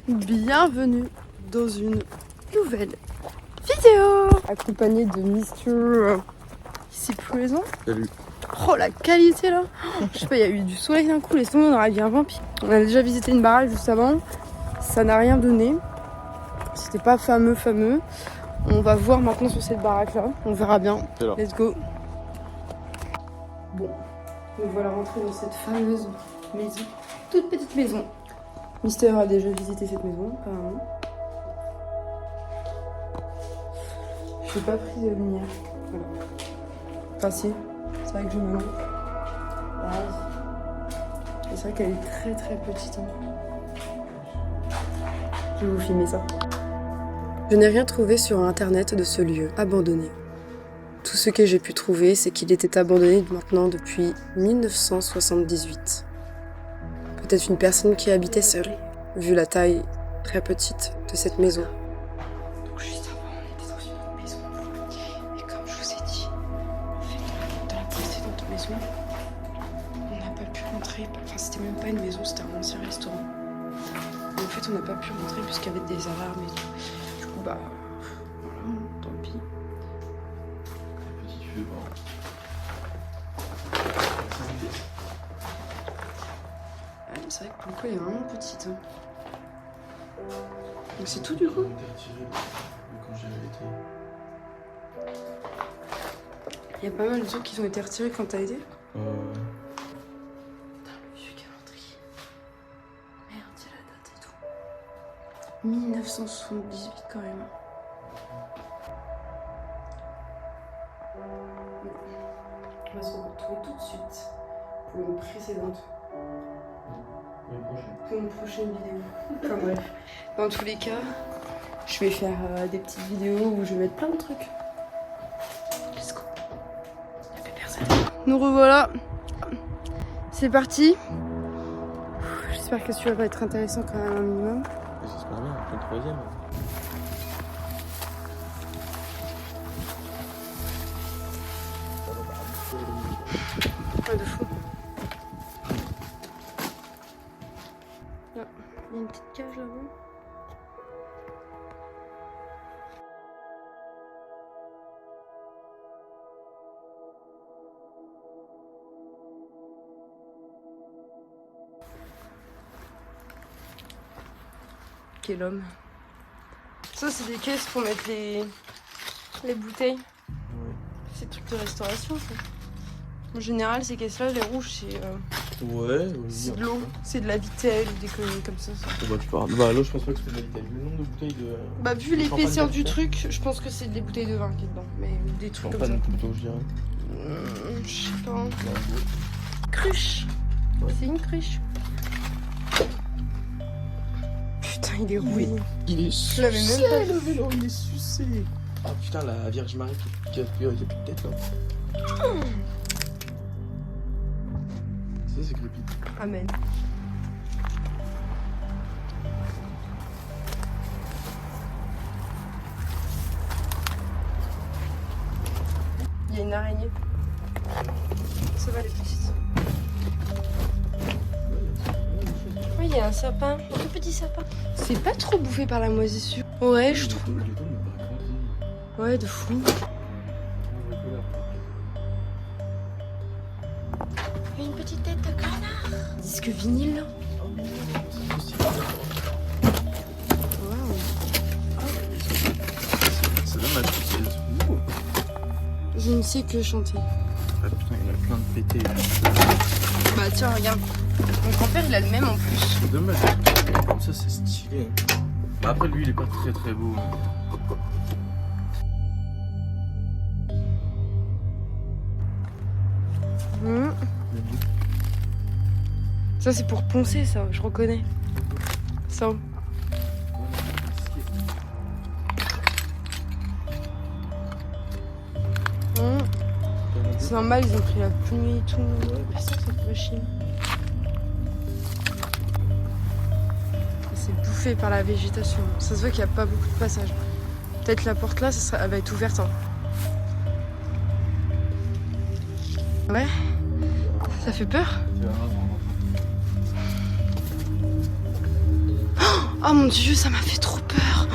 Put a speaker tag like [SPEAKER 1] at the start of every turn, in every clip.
[SPEAKER 1] Bienvenue dans une nouvelle vidéo accompagnée de Monsieur ici présent.
[SPEAKER 2] Salut.
[SPEAKER 1] Oh la qualité là. Je sais pas, il y a eu du soleil d'un coup, les secondes on aurait bien vampire. On a déjà visité une baraque juste avant, ça n'a rien donné. C'était pas fameux. On va voir maintenant sur cette baraque là, on verra bien. Let's go. Bon, nous voilà rentrés dans cette fameuse maison, toute petite maison. Mister a déjà visité cette maison, apparemment. Je n'ai pas pris de lumière. Voilà. Enfin si, c'est vrai que je me lance. C'est vrai qu'elle est très petite. Je vais vous filmer ça. Je n'ai rien trouvé sur internet de ce lieu abandonné. Tout ce que j'ai pu trouver, c'est qu'il était abandonné maintenant depuis 1978. Peut-être une personne qui habitait seule, vu la taille très petite de cette maison. Donc juste avant, on était dans une autre maison. Et comme je vous ai dit, en fait, dans la précédente maison, on n'a pas pu rentrer. Enfin, c'était même pas une maison, c'était un ancien restaurant. Et en fait, on n'a pas pu rentrer puisqu'il y avait des alarmes et tout. Du coup, bah, voilà, tant pis.
[SPEAKER 2] Petit feu,
[SPEAKER 1] C'est vrai que pour le coup, elle est vraiment petite. Donc c'est tout du coup. Il y a pas mal de trucs qui ont été retirés quand t'as été. Putain, le vieux calendrier. Merde, il y a la date et tout. 1978 quand même. On va se retrouver tout de suite pour une précédente. Pour une prochaine vidéo. Enfin bref. Dans tous les cas, je vais faire des petites vidéos où je vais mettre plein de trucs. Let's go. Il n'y a plus personne. Nous revoilà. C'est parti. J'espère que celui-là va être intéressant quand même un minimum.
[SPEAKER 2] J'espère bien, le troisième.
[SPEAKER 1] Ouais, de fou. Là, il y a une petite cage là-bas. Quel homme. Ça, c'est des caisses pour mettre les bouteilles.
[SPEAKER 2] Ouais.
[SPEAKER 1] Ces trucs de restauration, ça. En général, ces caisses-là, les rouges, c'est c'est de l'eau, c'est de la vitelle ou des conneries comme ça.
[SPEAKER 2] Bah, tu parles. Bah, là, je pense pas que c'est de la vitelle. Le nombre de bouteilles de.
[SPEAKER 1] Bah, vu l'épaisseur du truc, je pense que c'est des bouteilles de vin qui est dedans. Mais des trucs comme ça.
[SPEAKER 2] Plutôt, je dirais.
[SPEAKER 1] Je sais pas. Cruche.
[SPEAKER 2] Ouais.
[SPEAKER 1] C'est une cruche. Putain, il est rouillé.
[SPEAKER 2] Il est
[SPEAKER 1] Je l'avais
[SPEAKER 2] sucé,
[SPEAKER 1] même pas
[SPEAKER 2] le vélo, il est sucé. Ah putain, la Vierge Marie qui a plus de tête là. Ça, c'est creepy.
[SPEAKER 1] Amen. Il y a une araignée. Ça va les petites. Oui, il y a un sapin, un tout petit sapin. C'est pas trop bouffé par la moisissure. Ouais, je trouve. Ouais, de fou. Il y a une petite tête de canard. Disque vinyle là. Waouh.
[SPEAKER 2] C'est dommage.
[SPEAKER 1] Je ne sais que chanter.
[SPEAKER 2] Ah putain, il y en a plein de pétés.
[SPEAKER 1] Bah tiens, regarde. Mon grand-père, il a le même en plus.
[SPEAKER 2] C'est dommage. Comme ça, c'est stylé. Bah, après, lui, il est pas très beau.
[SPEAKER 1] Ça, c'est pour poncer, ça, je reconnais. Ça. C'est normal, ils ont pris la pluie et tout. Personne cette machine. C'est bouffé par la végétation. Ça se voit qu'il n'y a pas beaucoup de passages. Peut-être la porte là, elle va être ouverte. Hein. Ouais. Ça fait peur. Oh mon Dieu, ça m'a fait trop peur.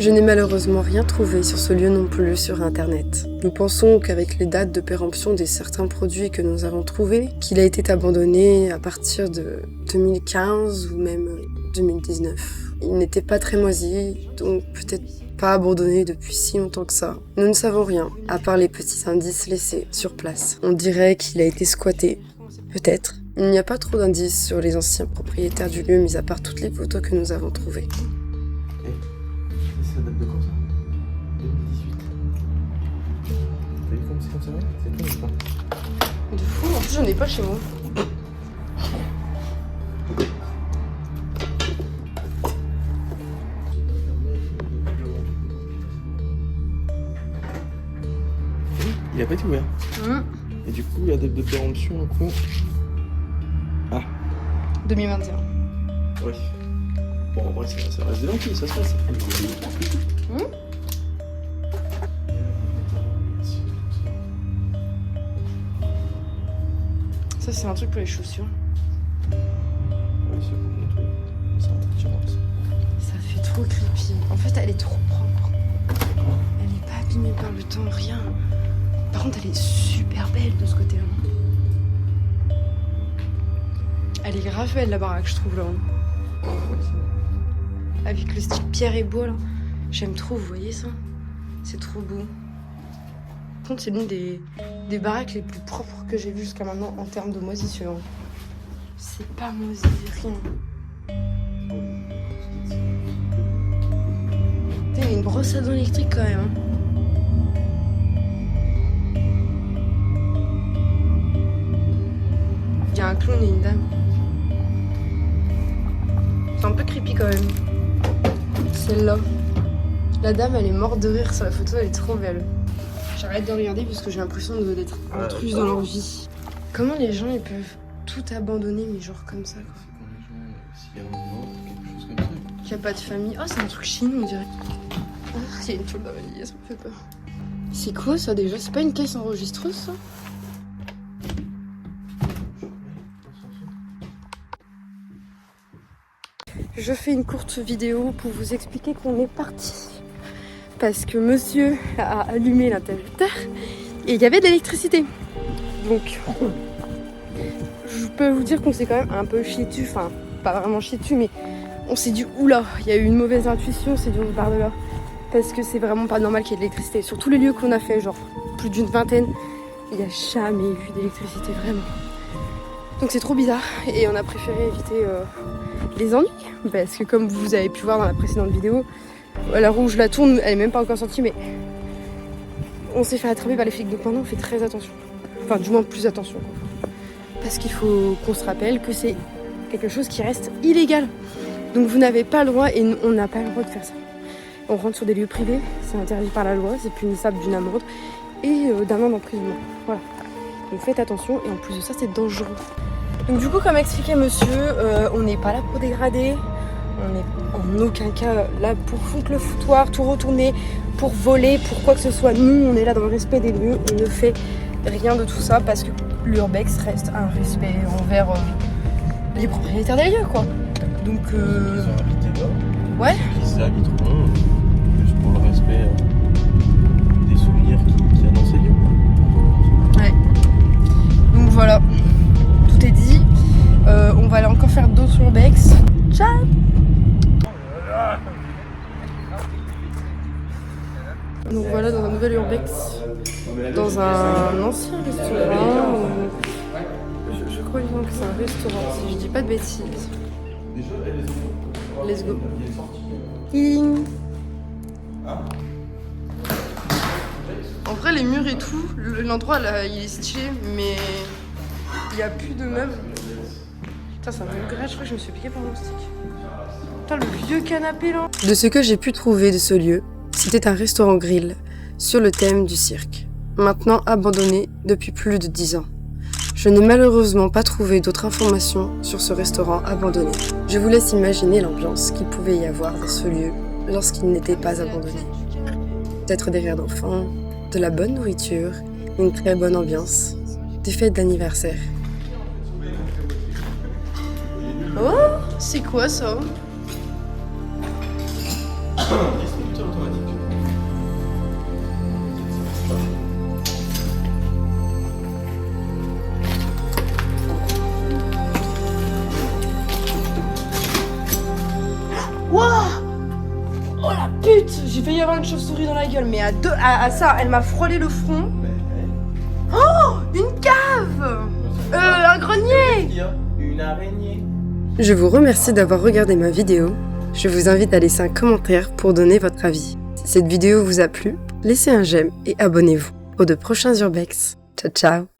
[SPEAKER 1] Je n'ai malheureusement rien trouvé sur ce lieu non plus sur internet. Nous pensons qu'avec les dates de péremption des certains produits que nous avons trouvés, qu'il a été abandonné à partir de 2015 ou même 2019. Il n'était pas très moisi, donc peut-être pas abandonné depuis si longtemps que ça. Nous ne savons rien, à part les petits indices laissés sur place. On dirait qu'il a été squatté. Peut-être. Il n'y a pas trop d'indices sur les anciens propriétaires du lieu, mis à part toutes les photos que nous avons trouvées.
[SPEAKER 2] Ça date de quand ça 2018. T'as vu comme c'est comme ça, ouais? C'est toi ou pas?
[SPEAKER 1] De fou, en plus j'en ai pas chez moi.
[SPEAKER 2] Il a pas été ouvert. Et du coup, la date de péremption, un coup. Ah.
[SPEAKER 1] 2021.
[SPEAKER 2] Ouais. Bon, en vrai, ça reste des lentilles, ça se passe.
[SPEAKER 1] Ça, c'est un truc pour les chaussures.
[SPEAKER 2] Ouais, c'est pour nettoyer. C'est un truc tiroir, ça.
[SPEAKER 1] Ça fait trop creepy. En fait, elle est trop propre. Elle n'est pas abîmée par le temps, rien. Par contre, elle est super belle de ce côté-là. Elle est grave belle, la baraque, je trouve, là. Avec le style pierre et bois, là. J'aime trop, vous voyez ça? C'est trop beau. Par contre, c'est l'une des baraques les plus propres que j'ai vues jusqu'à maintenant en termes de moisissure. C'est pas moisi, rien. Il y a une brosse à dents électrique quand même. Il y a un clown et une dame. C'est un peu creepy quand même. Celle-là. La dame, elle est morte de rire sur la photo, elle est trop belle. J'arrête de regarder parce que j'ai l'impression d'être intruse dans leur vie. Comment les gens ils peuvent tout abandonner, mais genre comme ça quoi.
[SPEAKER 2] C'est quand les gens, s'il y a un mort, quelque chose comme ça.
[SPEAKER 1] Il n'y a pas de famille. Oh, c'est un truc chinois, on dirait. Ah, il y a une toile d'araignée, ça me fait peur. C'est quoi ça déjà? C'est pas une caisse enregistreuse ça? Je fais une courte vidéo pour vous expliquer qu'on est parti. Parce que monsieur a allumé l'interrupteur et il y avait de l'électricité. Donc, je peux vous dire qu'on s'est quand même un peu chié dessus. Enfin, pas vraiment chié dessus, mais on s'est dit oula, il y a eu une mauvaise intuition, c'est dit on part de là. Parce que c'est vraiment pas normal qu'il y ait de l'électricité. Sur tous les lieux qu'on a fait, genre plus d'une vingtaine, il n'y a jamais eu d'électricité, vraiment. Donc c'est trop bizarre et on a préféré éviter les ennuis. Parce que comme vous avez pu voir dans la précédente vidéo, à l'heure où je la tourne, elle est même pas encore sortie, mais on s'est fait attraper par les flics. Donc maintenant on fait très attention. Enfin du moins plus attention. Parce qu'il faut qu'on se rappelle que c'est quelque chose qui reste illégal. Donc vous n'avez pas le droit et on n'a pas le droit de faire ça. On rentre sur des lieux privés, c'est interdit par la loi, c'est punissable d'une amende et d'un an d'emprisonnement. Voilà. Donc faites attention et en plus de ça c'est dangereux. Donc du coup comme expliquait monsieur, on n'est pas là pour dégrader, on n'est en aucun cas là pour foutre le foutoir, tout retourner, pour voler, pour quoi que ce soit. Nous on est là dans le respect des lieux, on ne fait rien de tout ça parce que l'urbex reste un respect envers les propriétaires des lieux quoi. Donc
[SPEAKER 2] Ils ont habité là.
[SPEAKER 1] ouais.
[SPEAKER 2] Ils y habiteront juste pour le respect des souvenirs qu'il y a dans ces lieux.
[SPEAKER 1] Ouais. Donc voilà, tout est dit. On va aller encore faire d'autres urbex. Ciao. Donc voilà dans un nouvel urbex, dans un ancien restaurant. Je crois bien que c'est un restaurant, si je dis pas de bêtises. Let's go. Ting. En vrai les murs et tout, l'endroit là il est stylé mais il n'y a plus de meubles. Putain ça me regrette, je crois que je me suis piqué par mon stick. Putain le vieux canapé là. De ce que j'ai pu trouver de ce lieu, c'était un restaurant grill sur le thème du cirque, maintenant abandonné depuis plus de 10 ans. Je n'ai malheureusement pas trouvé d'autres informations sur ce restaurant abandonné. Je vous laisse imaginer l'ambiance qu'il pouvait y avoir dans ce lieu lorsqu'il n'était pas abandonné. Peut-être des rires d'enfants, de la bonne nourriture, une très bonne ambiance, des fêtes d'anniversaire. Oh! C'est quoi ça?
[SPEAKER 2] Distributeur automatique.
[SPEAKER 1] Wouah! Oh la pute! J'ai failli avoir une chauve-souris dans la gueule, mais à ça, elle m'a frôlé le front. Oh! Une cave! Un grenier!
[SPEAKER 2] Une araignée.
[SPEAKER 1] Je vous remercie d'avoir regardé ma vidéo. Je vous invite à laisser un commentaire pour donner votre avis. Si cette vidéo vous a plu, laissez un j'aime et abonnez-vous aux 2 prochains Urbex. Ciao ciao!